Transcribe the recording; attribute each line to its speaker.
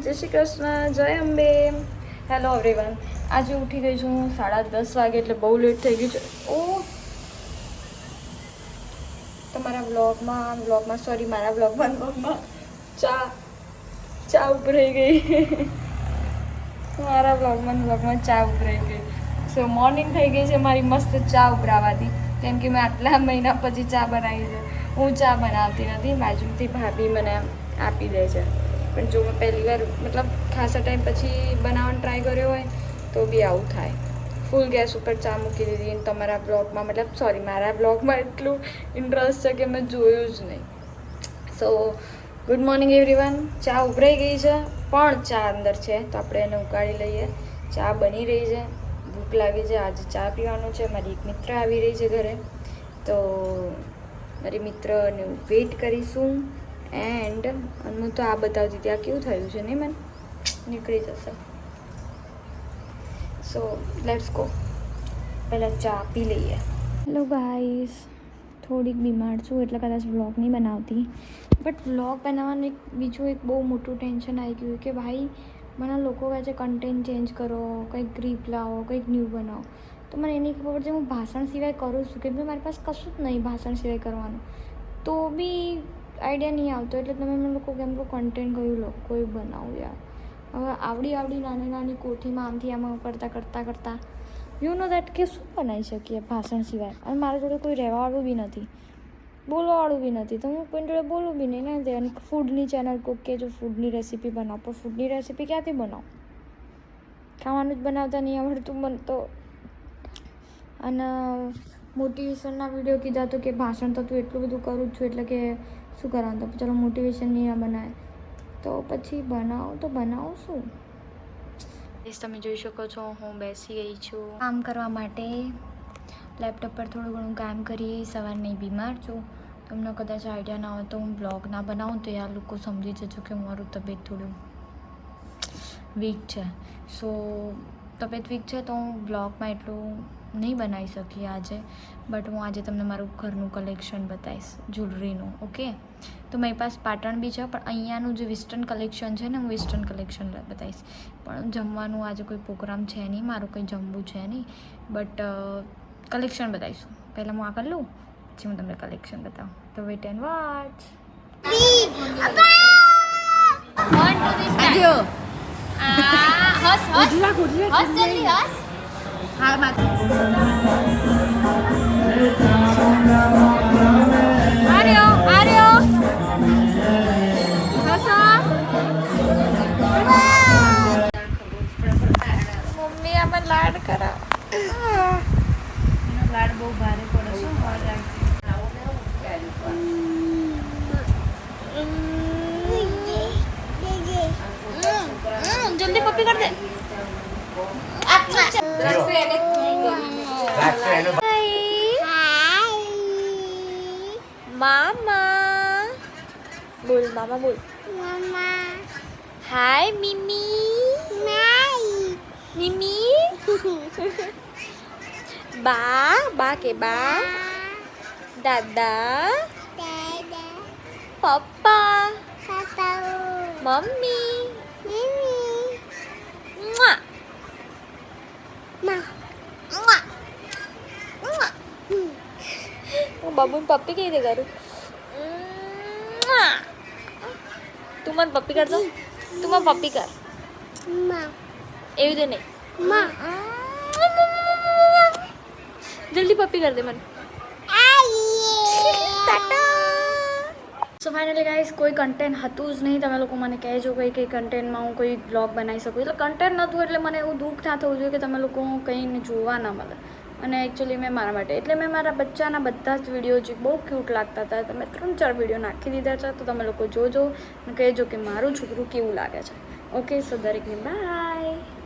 Speaker 1: જય શ્રી કૃષ્ણ, જય Ambe. Hello everyone. આજે ઉઠી ગઈ છું 10:30 વાગે, એટલે બહુ લેટ થઈ ગયું છે. ઓ તમારા બ્લોગમાં સોરી મારા બ્લોગમાં ચા ઉભરાઈ ગઈ. મારા બ્લોગમાં ચા ઉભરાઈ ગઈ. સો મોર્નિંગ થઈ ગઈ છે મારી મસ્ત ચા ઉભરાવાથી, કેમ કે મેં આટલા મહિના પછી ચા બનાવી છે. હું ચા બનાવતી નથી, બાજુથી ભાભી મને આપી દે છે. પણ જો મેં પહેલી વાર મતલબ ખાસા ટાઈમ પછી બનાવવાનો ટ્રાય કર્યો હોય તો બી આવું થાય. ફૂલ ગેસ ઉપર ચા મૂકી દીધી અને તમારા બ્લોગમાં મારા બ્લોગમાં એટલું ઇન્ટરેસ્ટ છે કે મેં જોયું જ નહીં. સો ગુડ મોર્નિંગ એવરીવન. ચા ઉભરાઈ ગઈ છે પણ ચા અંદર છે, તો આપણે એને ઉકાળી લઈએ. ચા બની રહી છે, ભૂખ લાગી છે, આજે ચા પીવાનું છે. મારી એક મિત્ર આવી રહી છે ઘરે, તો મારી મિત્રને વેઇટ કરીશું. એન્ડ હું તો આ બતાવતી હતી, આ કેવું થયું છે નહીં, મને નીકળી જશે. So let's go. પહેલાં ચા પી લઈએ. હેલો ગાઈસ, થોડીક બીમાર છું એટલે કદાચ વ્લોગ નહીં બનાવતી. બટ વ્લોગ બનાવવાનું બીજું બહુ મોટું ટેન્શન આવી ગયું કે ભાઈ મને લોકો કહે છે કન્ટેન્ટ ચેન્જ કરો, કંઈક ગ્રીપ લાવો, કંઈક ન્યૂ બનાવો. તો મને એની ખબર પડશે હું ભાષણ સિવાય કરું છું, કેમ કે મારી પાસે કશું જ નહીં ભાષણ સિવાય કરવાનું. તો બી આઈડિયા નહીં આવતો, એટલે તમે મને લોકો કેમ કન્ટેન્ટ કયું કોઈ બનાવું યાર. હવે આવડી નાની કોઠીમાં આમથી આમાં કરતાં યુ નો દેટ કે શું બનાવી શકીએ ભાષણ સિવાય. અને મારા જોડે કોઈ રહેવાવાળું બી નથી, બોલવાવાળું બી નથી, તો હું કોઈની જોડે બોલું બી નહીં ને. અને ફૂડની ચેનલ કોક કે જો ફૂડની રેસીપી બનાવો, પણ ફૂડની રેસીપી ક્યાંથી બનાવો? ખાવાનું જ બનાવતા નહીં આવડતું મને તો. અને મોટિવેશનના વિડીયો કીધા તો કે ભાષણ તો તું એટલું બધું કરું જ છું, એટલે કે શું કરવાનું? તો ચાલો મોટિવેશનની ના બનાવે તો પછી બનાવો શું? તમે જોઈ શકો છો હું બેસી ગઈ છું કામ કરવા માટે. લેપટોપ પર થોડું ઘણું કામ કરીએ. સવારની બીમાર છું, તમને કદાચ આઈડિયા ના હોય તો હું બ્લોગ ના બનાવું તો યાર લોકો સમજી જજો કે મારું તબિયત થોડું વીક છે. સો તબિયત વીક છે તો હું બ્લોગમાં એટલું નહીં બનાવી શકી આજે. બટ હું આજે તમને મારું ઘરનું કલેક્શન બતાવીશ, જ્વેલરીનું. ઓકે, તો મારી પાસે પાટણ બી છે, પણ અહીંયાનું જે વેસ્ટર્ન કલેક્શન છે ને, હું વેસ્ટર્ન કલેક્શન બતાવીશ. પણ જમવાનું આજે કોઈ પ્રોગ્રામ છે નહીં, મારું કંઈ જમવું છે નહીં, બટ કલેક્શન બતાવીશું. પહેલાં હું આ કરી લઉં, પછી હું તમને કલેક્શન બતાવું. તો વેટ એન્ડ વોચ. મમ્મી આમાં લાડ કરા, લાડ બહુ ભારે પડે. શું જલ્દી પપ્પી કર દે. મામા બોલ, મામા બોલ. હાય મિમી. મિમી. બા કે બા. દાદા. પપ્પા. મમ્મી. હું બાબુને પપ્પી કઈ રીતે કરું? તું મને પપ્પી કરતો, તું મને પપ્પી કર. એવી તો નહીં, જલ્દી પપ્પી કર દે મને. સો ફાઇનલી ગાઈસ, કોઈ કન્ટેન્ટ હતું જ નહીં. તમે લોકો મને કહેજો કઈ કન્ટેન્ટમાં હું કોઈ બ્લોગ બનાવી શકું. એટલે કન્ટેન્ટ નહોતું એટલે મને એવું દુઃખ ના થવું જોઈએ કે તમે લોકો કંઈને જોવા ના મળે. અને એકચ્યુઅલી મેં મારા માટે એટલે મેં મારા બચ્ચાના બધા જ વિડીયો જે બહુ ક્યુટ લાગતા હતા, તમે 3-4 વિડીયો નાખી દીધા છે. તો તમે લોકો જોજો અને કહેજો કે મારું છોકરું કેવું લાગે છે. ઓકે, સો દરેકને બાય.